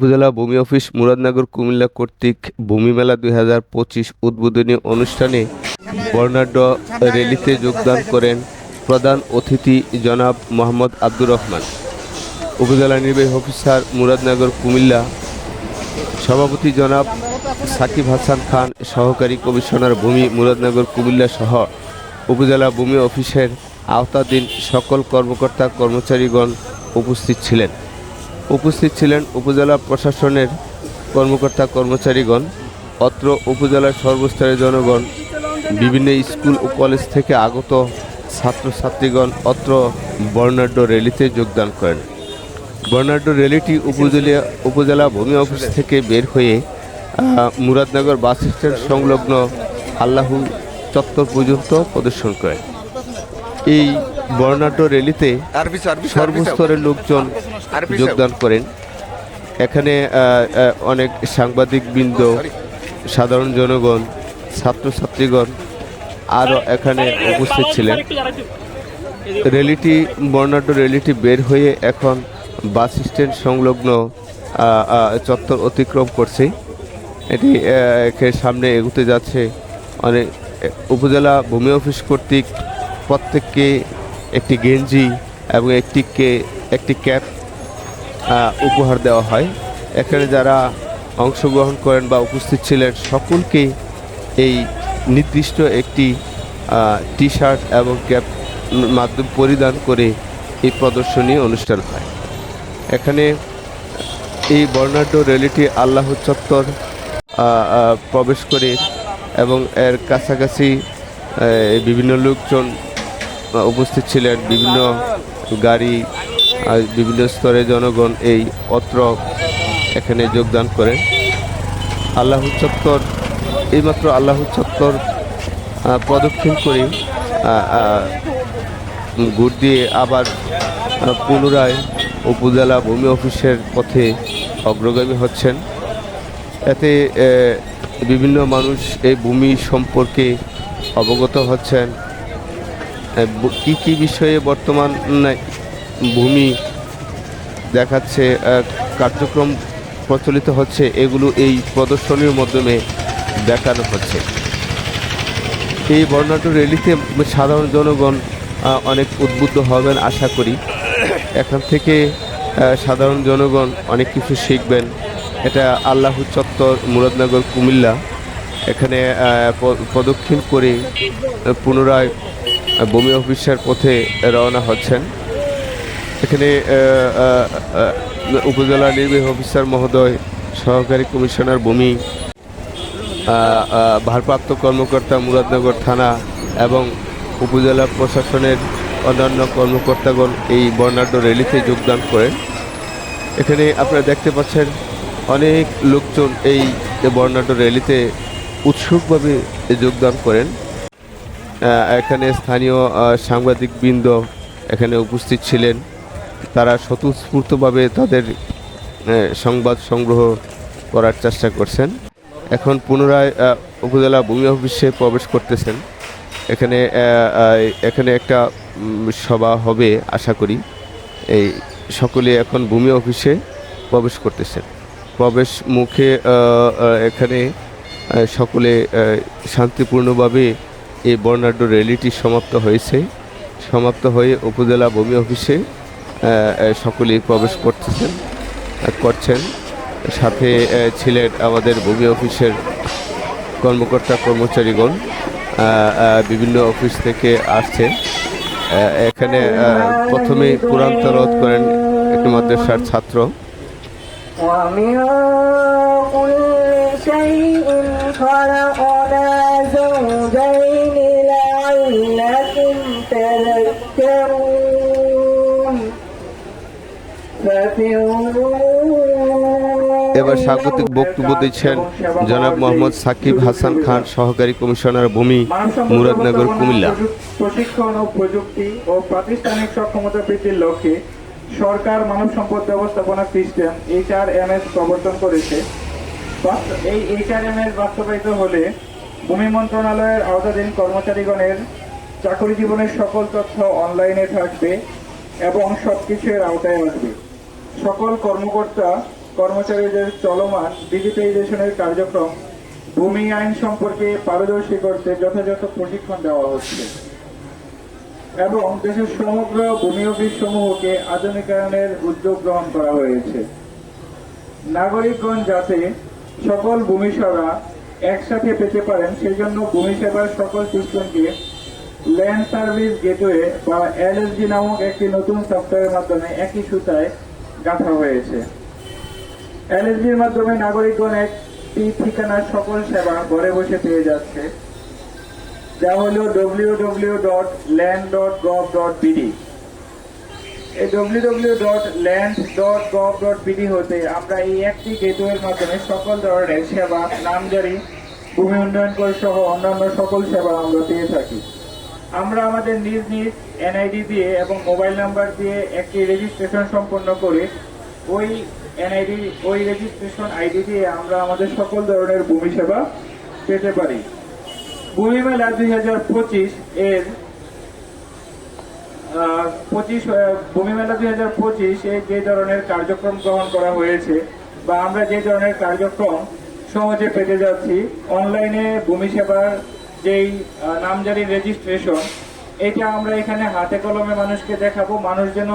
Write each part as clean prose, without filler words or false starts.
উপজেলা ভূমি অফিস মুরাদনগর কুমিল্লা কর্তৃক ভূমি মেলা 2025 উদ্বোধনী অনুষ্ঠানে বর্ণাঢ্য র্যালিতে যোগদান করেন প্রধান অতিথি জনাব মোহাম্মদ আব্দুর রহমান, উপজেলা নির্বাহী অফিসার মুরাদনগর কুমিল্লা, সভাপতি জনাব সাকিব হাসান খান, সহকারী কমিশনার ভূমি মুরাদনগর কুমিল্লা সহ উপজেলা ভূমি অফিসের আওতাধীন সকল কর্মকর্তা কর্মচারীগণ উপস্থিত ছিলেন উপজেলা প্রশাসনের কর্মকর্তা কর্মচারীগণ, অত্র উপজেলার সর্বস্তরের জনগণ, বিভিন্ন স্কুল ও কলেজ থেকে আগত ছাত্রছাত্রীগণ অত্র বর্ণাঢ্য র্যালিতে যোগদান করেন। বর্ণাঢ্য র্যালিটি উপজেলা ভূমি অফিস থেকে বের হয়ে মুরাদনগর বাস স্ট্যান্ড সংলগ্ন আল্লাহু চত্বর পর্যন্ত প্রদর্শন করেন। এই বর্ণাঢ্য র্যালিতে সর্বস্তরের লোকজন যোগদান করেন। এখানে অনেক সাংবাদিকবৃন্দ, সাধারণ জনগণ, ছাত্রছাত্রীগণ আরও এখানে উপস্থিত ছিলেন। বর্ণাঢ্য র্যালিটি বের হয়ে এখন বাস স্ট্যান্ড সংলগ্ন চত্বর অতিক্রম করছে। এটি সামনে এগুতে যাচ্ছে। অনেক উপজেলা ভূমি অফিস কর্তৃক প্রত্যেককে একটি গেঞ্জি এবং একটি ক্যাপ উপহার দেওয়া হয়। এখানে যারা অংশগ্রহণ করেন বা উপস্থিত ছিলেন সকলকে এই নির্দিষ্ট একটি টি শার্ট এবং ক্যাপ মাধ্যম পরিধান করে এই প্রদর্শনী অনুষ্ঠান হয়। এখানে এই বর্ণাঢ্য র্যালিটি আল্লাহ চত্বর প্রবেশ করে এবং এর কাছাকাছি বিভিন্ন লোকজন উপস্থিত ছিলেন, বিভিন্ন গাড়ি, বিভিন্ন স্তরের জনগণ এই অত্র এখানে যোগদান করেন। এইমাত্র আল্লাহ চত্বর প্রদক্ষিণ করে ঘুর দিয়ে আবার পুনরায় উপজেলা ভূমি অফিসের পথে অগ্রগামী হচ্ছেন। এতে বিভিন্ন মানুষ এই ভূমি সম্পর্কে অবগত হচ্ছেন। কি বিষয়ে বর্তমান ভূমি দেখাচ্ছে, কার্যক্রম প্রচলিত হচ্ছে, এগুলো এই প্রদর্শনীর মাধ্যমে দেখানো হচ্ছে। এই বর্ণাঢ্য র্যালিতে সাধারণ জনগণ অনেক উদ্বুদ্ধ হবেন আশা করি। এখান থেকে সাধারণ জনগণ অনেক কিছু শিখবেন। এটা আল্লাহু চত্বর মুরাদনগর কুমিল্লা। এখানে প্রদক্ষিণ করে পুনরায় ভূমি অফিসের পথে রওনা হচ্ছেন। এখানে উপজেলা নির্বাহী অফিসার মহোদয়, সহকারী কমিশনার ভূমি, ভারপ্রাপ্ত কর্মকর্তা মুরাদনগর থানা এবং উপজেলা প্রশাসনের অন্যান্য কর্মকর্তাগণ এই বর্ণাঢ্য র্যালিতে যোগদান করেন। এখানে আপনারা দেখতে পাচ্ছেন অনেক লোকজন এই বর্ণাঢ্য র্যালিতে উৎসুকভাবে যোগদান করেন। এখানে স্থানীয় সাংবাদিকবৃন্দ এখানে উপস্থিত ছিলেন। তারা স্বতঃস্ফূর্তভাবে তাদের সংবাদ সংগ্রহ করার চেষ্টা করছেন। এখন পুনরায় উপজেলা ভূমি অফিসে প্রবেশ করতেছেন। এখানে একটা সভা হবে আশা করি। এই সকলে এখন ভূমি অফিসে প্রবেশ করতেছেন। প্রবেশ মুখে এখানে সকলে শান্তিপূর্ণভাবে এই বর্ণাঢ্য র্যালিটি সমাপ্ত হয়ে উপজেলা ভূমি অফিসে সকলেই প্রবেশ করছেন। সাথে ছিলেন আমাদের ভূমি অফিসের কর্মকর্তা কর্মচারীগণ, বিভিন্ন অফিস থেকে আসছে। এখানে প্রথমে কোরআন তেলাওয়াত করেন একটি মাদ্রাসার ছাত্র। এবার স্বাগতিক বক্তব্য দিচ্ছেন জনাব মোহাম্মদ সাকিব হাসান খান, সহকারী কমিশনার ভূমি মুরাদনগর কুমিল্লা। প্রশিক্ষণ ও প্রযুক্তি ও প্রাতিষ্ঠানিক সক্ষমতা বৃদ্ধির লক্ষ্যে সরকার মানব সম্পদ ব্যবস্থাপনা সিস্টেম HRMS প্রবর্তন করেছে। এই HRMS বাস্তবায়িত হলে ভূমি মন্ত্রণালয়ের আওতাধীন কর্মচারীগণের চাকরি জীবনের সকল তথ্য অনলাইনে থাকবে এবং সবকিছু এর আওতায় আসবে। সকল কর্মকর্তা কর্মচারীদের চলমান ডিজিটাইজেশনের কার্যক্রম ভূমি আইন সম্পর্কে পারদর্শী করতে যথাযথ প্রশিক্ষণ দেওয়া হচ্ছে এবং দেশের সমগ্র ভূমি অফিস সমূহকে আধুনিকায়নের উদ্যোগ গ্রহণ করা হয়েছে। নাগরিকগণ যাতে সকল ভূমি সেবা একসাথে পেতে পারেন সেই জন্য ভূমি সেবার সকল সিস্টেমকে ল্যান্ড সার্ভিস গেটওয়ে বা এলএসজি নামক একটি নতুন সফটওয়্যারের মাধ্যমে একই সুতায় গাঁথা হয়েছে। এলএসজির মাধ্যমে নাগরিকগণ একটি ঠিকানার সকল সেবা ঘরে বসে পেয়ে যাচ্ছে, যা হল www.land.gov.bd। এই www.land.gov.bd হতে আমরা এই একটি গেটওয়ের মাধ্যমে সকল ধরনের সেবা, নামজারি, ভূমি উন্নয়ন কর সহ অন্যান্য সকল সেবা আমরা পেয়ে থাকি। আমরা আমাদের নিজ নিজ এনআইডি দিয়ে এবং মোবাইল নাম্বার দিয়ে একটি রেজিস্ট্রেশন সম্পন্ন করে ওই রেজিস্ট্রেশন আইডি দিয়ে আমরা আমাদের সকল ধরনের ভূমি সেবা পেতে পারি। ভূমি মেলা 2025 এর ভূমি মেলা 2025 এ যে ধরনের কার্যক্রম গ্রহণ করা হয়েছে বা আমরা যে ধরনের কার্যক্রম সহজে পেতে যাচ্ছি, অনলাইনে ভূমি সেবার যেই নামজারি রেজিস্ট্রেশন, এটা আমরা এখানে হাতে কলমে মানুষকে দেখাবো, মানুষ যেন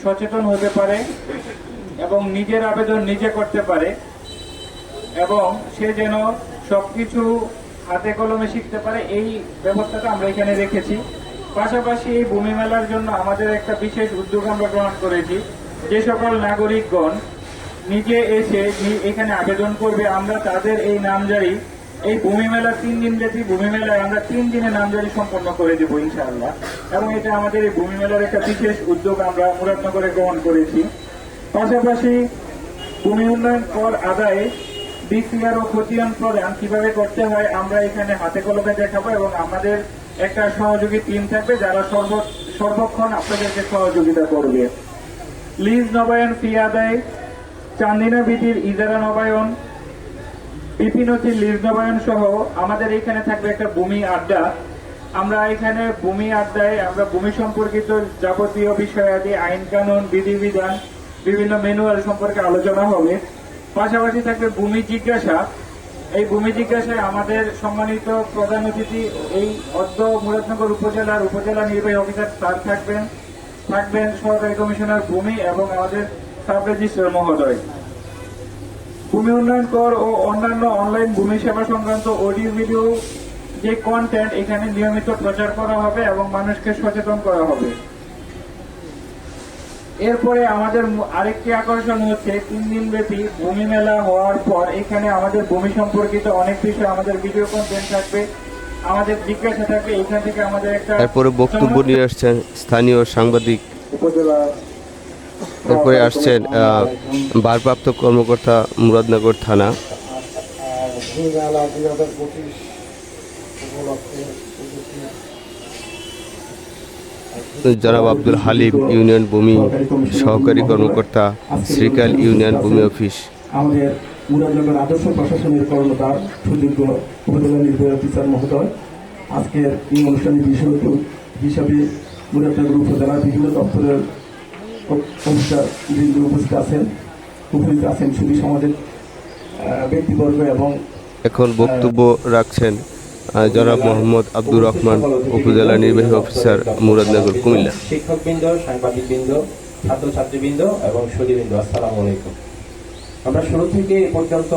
সচেতন হতে পারে এবং নিজের আবেদন নিজে করতে পারে এবং সে যেন সবকিছু হাতে কলমে শিখতে পারে, এই ব্যবস্থাটা আমরা এখানে রেখেছি। পাশাপাশি এই ভূমি মেলার জন্য আমাদের একটা বিশেষ উদ্যোগ আমরা গ্রহণ করেছি। যে সকল নাগরিকগণ নিজে এসে এখানে আবেদন করবে, আমরা তাদের এই নামজারি, এই ভূমি মেলা 3 দিন ব্যাপী ভূমি মেলায় আমরা 3 দিনে নামজারি সম্পন্ন করে দেবো ইনশাআল্লাহ। এবং এটা আমাদের এই ভূমি মেলার একটা বিশেষ উদ্যোগ আমরা মুরাদনগরে গ্রহণ করেছি। পাশাপাশি ভূমি উন্নয়ন কর আদায়ে ডিসিআর ও খতিয়ান প্রদান কিভাবে করতে হয় আমরা এখানে হাতে কলমে দেখাবো এবং আমাদের একটা সহযোগী টিম থাকবে যারা সর্বক্ষণ আপনাদেরকে সহযোগিতা করবে। লিজ নবায়ন ফি আদায়, চান্দিনা বিটির ইজারা নবায়ন, বিপিনতির লিজ নবায়ন সহ আমাদের এখানে থাকবে একটা ভূমি আড্ডা। আমরা এখানে ভূমি আড্ডায় আমরা ভূমি সম্পর্কিত যাবতীয় বিষয়াদি, আইন কানুন, বিধিবিধান, বিভিন্ন ম্যানুয়াল সম্পর্কে আলোচনা হবে। পাশাপাশি থাকবে ভূমি জিজ্ঞাসা। এই ভূমি জিজ্ঞাসায় আমাদের সম্মানিত প্রধান অতিথি এই অদ্য মুরাদনগর উপজেলা নির্বাহী অফিসার স্যার থাকবেন সহকারী কমিশনার ভূমি এবং আমাদের সাব রেজিস্ট্রার মহোদয়। ভূমি উন্নয়ন কর ও অন্যান্য অনলাইন ভূমি সেবা সংক্রান্ত অডিও ভিডিও যে কন্টেন্ট এখানে নিয়মিত প্রচার করা হবে এবং মানুষকে সচেতন করা হবে। এরপরে আমাদের আরেকটি আকর্ষণ হচ্ছে 3 দিন ব্যাপী ভূমি মেলা হওয়ার পর এখানে আমাদের ভূমি সম্পর্কিত অনেক বিষয় আমাদের ভিডিও কন্টেন্ট থাকবে, আমাদের জিজ্ঞাসা থাকবে। এখান থেকে আমাদের একটা এরপরে বক্তব্য নিয়ে আসছেন স্থানীয় সাংবাদিক। উপজেলা এরপরে আসছেন ভারপ্রাপ্ত কর্মকর্তা মুরাদনগর থানা। ভূমি মেলা 2025 উপলক্ষে জনাব আব্দুল হালিম, ইউনিয়ন ভূমি সহকারী কর্মকর্তা, শ্রীকাল ইউনিয়ন ভূমি অফিস। আমাদের মুরাদনগর আদর্শ প্রশাসনের কর্মকর্তার সুযোগ্য উপজেলা নির্বাহী অফিসার মহোদয়, আজকের এই অনুষ্ঠানের বিশেষ হিসাবে মুরাদনগর উপজেলার বিভিন্ন দপ্তরের অফিসার উপস্থিত আছেন সুধী সমাজের ব্যক্তিবর্গ এবং এখন বক্তব্য রাখছেন জনাব মোহাম্মদ আব্দুর রহমান, উপজেলা নির্বাহী অফিসার, মুরাদনগর, কুমিল্লা। শিক্ষকবৃন্দ, সাংবাদিকবৃন্দ, ছাত্রছাত্রীবৃন্দ এবং সুধীবৃন্দ, আসসালামু আলাইকুম। আমরা শুরু থেকে এ পর্যন্ত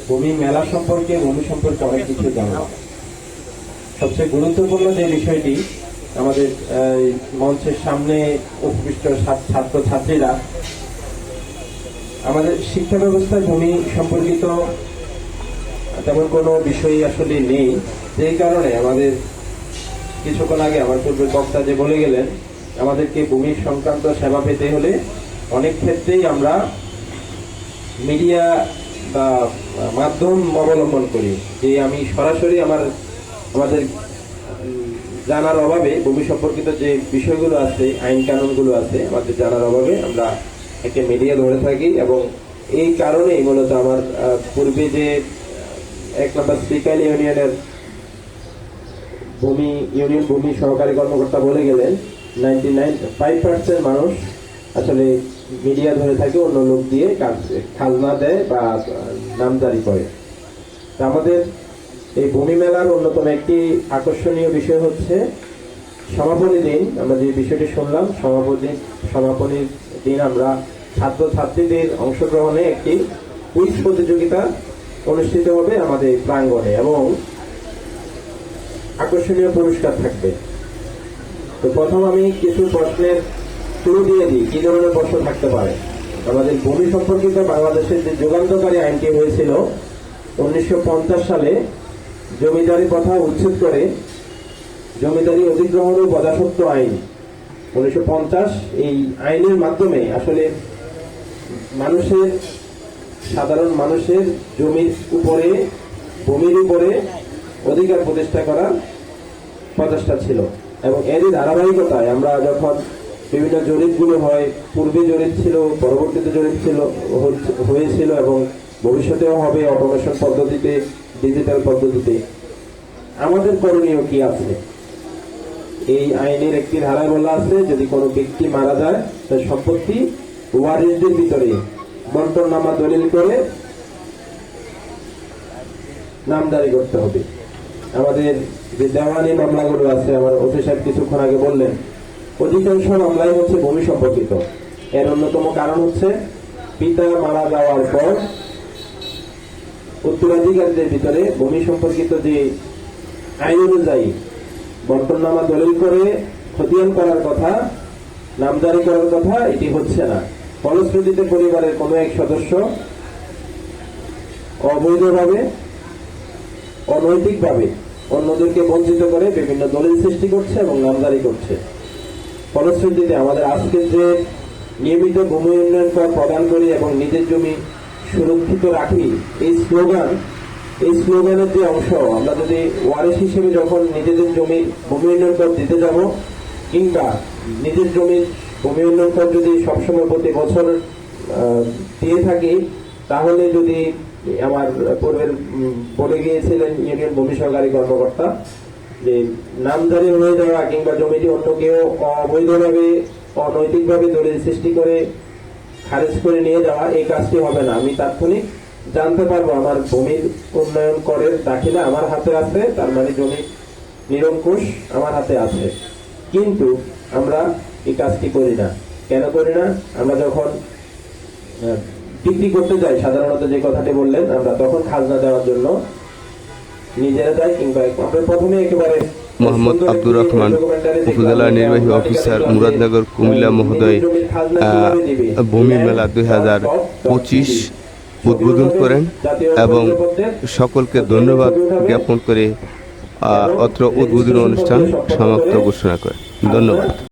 ভূমি মেলা সম্পর্কে, ভূমি সম্পর্কে অনেক কিছু জানলাম। সবচেয়ে গুরুত্বপূর্ণ যে বিষয়টি, আমাদের মঞ্চের সামনে উপবিষ্ট ছাত্রছাত্রীরা, আমাদের শিক্ষা ব্যবস্থায় ভূমি সম্পর্কিত তেমন কোনো বিষয় আসলে নেই। যেই কারণে আমাদের কিছুক্ষণ আগে আমার পূর্বের বক্তা যে বলে গেলেন, আমাদেরকে ভূমি সংক্রান্ত সেবা পেতে হলে অনেক ক্ষেত্রেই আমরা মিডিয়া বা মাধ্যম অবলম্বন করি। যে আমি সরাসরি আমাদের জানার অভাবে ভূমি সম্পর্কিত যে বিষয়গুলো আছে, আইন কানুনগুলো আছে, আমাদের জানার অভাবে আমরা একটা মিডিয়া ধরে থাকি এবং এই কারণেই মূলত আমার পূর্বে যে 1 নম্বর শ্রীকাল ইউনিয়নের ভূমি সহকারী কর্মকর্তা বলে গেলেন, 99.5% মানুষ আসলে মিডিয়া ধরে থাকে, অন্য লোক দিয়ে খাজনা দেয় বা নামজারি করে। তা আমাদের এই ভূমি মেলার অন্যতম একটি আকর্ষণীয় বিষয় হচ্ছে সমাপনী দিন। আমরা যে বিষয়টি শুনলাম, সমাপনীর দিন আমরা ছাত্রছাত্রীদের অংশগ্রহণে একটি কুইজ প্রতিযোগিতা অনুষ্ঠিত হবে আমাদের প্রাঙ্গণে এবং আকর্ষণীয় পুরস্কার থাকবে। তো প্রথম আমি কিছু প্রশ্নের শুরু দিয়ে দিই, কি ধরনের প্রশ্ন থাকতে পারে। আমাদের ভূমি সম্পর্কিত বাংলাদেশের যে যুগান্তকারী আইনটি হয়েছিল 1950 সালে, জমিদারি প্রথা উচ্ছেদ করে জমিদারি অধিগ্রহণ ও প্রজাস্বত্ব আইন 1950, এই আইনের মাধ্যমে আসলে সাধারণ মানুষের ভূমির উপরে অধিকার প্রতিষ্ঠা করার প্রচেষ্টা ছিল। এবং এরই ধারাবাহিকতায় আমরা যখন বিভিন্ন জরিপগুলো হয়, পূর্বে জরিপ ছিল, পরবর্তীতে জরিপ হয়েছিল এবং ভবিষ্যতেও হবে অটোমেশন পদ্ধতিতে, ডিজিটাল পদ্ধতিতে। আমাদের করণীয় কি আছে? এই আইনের একটি ধারায় বলা আছে, যদি কোনো ব্যক্তি মারা যায় তার সম্পত্তি ওয়ারিশদের ভিতরে বন্টননামা দলিল করে নামজারি করতে হবে। আমাদের যে দেওয়ানি মামলাগুলো আছে, আমার ওসি সাহেব কিছুক্ষণ আগে বললেন, অধিকাংশ মামলাই হচ্ছে ভূমি সম্পর্কিত। এর অন্যতম কারণ হচ্ছে পিতা মারা যাওয়ার পর উত্তরাধিকারীদের ভিতরে ভূমি সম্পর্কিত যে আইন অনুযায়ী বন্টননামা দলিল করে খতিয়ান করার কথা, নামজারি করার কথা, এটি হচ্ছে না। ফলশ্রুতিতে পরিবারের কোনো এক সদস্য অবৈধভাবে, অনৈতিকভাবে অন্যদেরকে বঞ্চিত করে বিভিন্ন দলিল সৃষ্টি করছে এবং নামজারি করছে। ফলশ্রুতিতে আমাদের আজকের যে নিয়মিত ভূমি উন্নয়ন কর প্রদান করি এবং নিজের জমি সুরক্ষিত রাখি, এই স্লোগানের যে অংশ, আমরা যদি ওয়ারিশ হিসেবে যখন নিজেদের জমির ভূমি উন্নয়ন কর দিতে যাব, কিংবা নিজের জমির ভূমি উন্নয়ন কর যদি সবসময় প্রতি বছর দিয়ে থাকি, তাহলে যদি আমার পূর্বের বলে গিয়েছিলেন ইউনিয়ন ভূমি সহকারী কর্মকর্তা, যে নামজারি হয়ে যাওয়া কিংবা জমিটি অন্য কেউ অবৈধভাবে, অনৈতিকভাবে দলিল সৃষ্টি করে খারিজ করে নিয়ে যাওয়া, এই কাজটি হবে না। আমি তাৎক্ষণিক জানতে পারবো আমার ভূমির উন্নয়ন করের দাখিলা আমার হাতে আছে, তার মানে জমি নিরঙ্কুশ আমার হাতে আছে। কিন্তু আমরা এই কাজটি করি না। কেন করি না? আমরা যখন বিক্রি করতে যাই, সাধারণত যে কথাটি বললেন, আমরা তখন খাজনা দেওয়ার জন্য নিজেরা যাই, কিংবা আমরা প্রথমে একেবারে মোহাম্মদ আব্দুর রহমান, উপজেলা নির্বাহী অফিসার, মুরাদনগর, কুমিল্লা মহোদয় ভূমি মেলা 2025 উদ্বোধন করেন এবং সকলকে ধন্যবাদ জ্ঞাপন করে অত্র উদ্বোধনী অনুষ্ঠান সমাপ্ত ঘোষণা করেন। ধন্যবাদ।